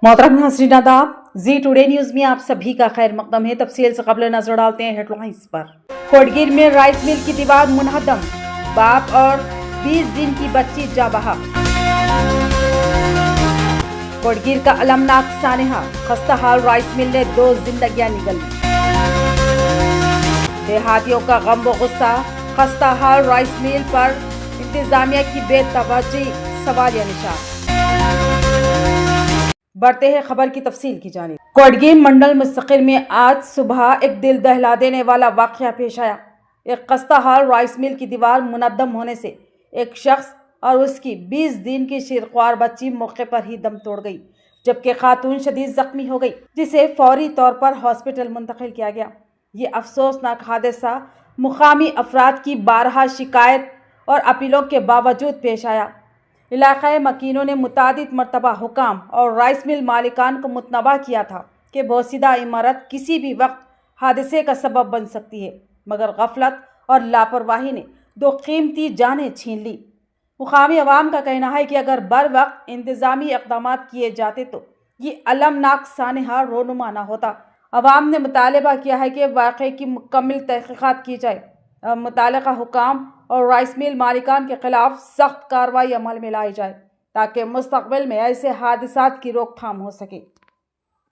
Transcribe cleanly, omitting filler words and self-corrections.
मोहतरम नाज़रीन आदाब, जी टुडे न्यूज़ में आप सभी का खैर मकदम है। तफसील से कबल नजर डालते हैं हेडलाइंस पर। कोटगीर में राइस मिल की दीवार मुनहदम, बाप और 20 दिन की बच्ची जा बहा। कोटगीर का अलमनाक सानहा, खस्ता हाल राइस मिल ने 2 जिंदगियां निगली। देहातियों का गम व गुस्सा, खस्ता हाल राइस मिल पर इंतजामिया की बेतवज्जी, सवालिया निशान। बढ़ते हैं खबर की तफसील की जानिब। कोटगीर मंडल मुस्तकिल में आज सुबह एक दिल दहला देने वाला वाक़या पेश आया। एक खस्ता हाल राइस मिल की दीवार मुनद्दम होने से एक शख्स और उसकी 20 दिन की शीरख्वार बच्ची मौके पर ही दम तोड़ गई, जबकि खातून शदीद जख्मी हो गई, जिसे फौरी तौर पर हॉस्पिटल मुंतकिल किया गया। ये अफसोसनाक हादसा मुकामी अफराद की 12 शिकायत और अपीलों के बावजूद पेश आया। इलाक़ाई मकीनों ने मुतादिद मरतबा हुकाम और राइस मिल मालिकान को मुतनबा किया था कि बोसीदा इमारत किसी भी वक्त हादसे का सबब बन सकती है, मगर गफलत और लापरवाही ने 2 कीमती जानें छीन ली। मुकामी अवाम का कहना है कि अगर बर वक्त इंतज़ामी इक़दाम किए जाते तो ये अलमनाक सानहा रोनुमा न होता। अवाम ने मुतालबा किया है कि वाक़े की मुकम्मल तहक़ीक़ात की जाए, मुतल्लिक़ा हुकाम और राइस मिल मालिकान के खिलाफ सख्त कार्रवाई अमल में लाई जाए, ताकि मुस्तक़बिल में ऐसे हादसात की रोकथाम हो सके।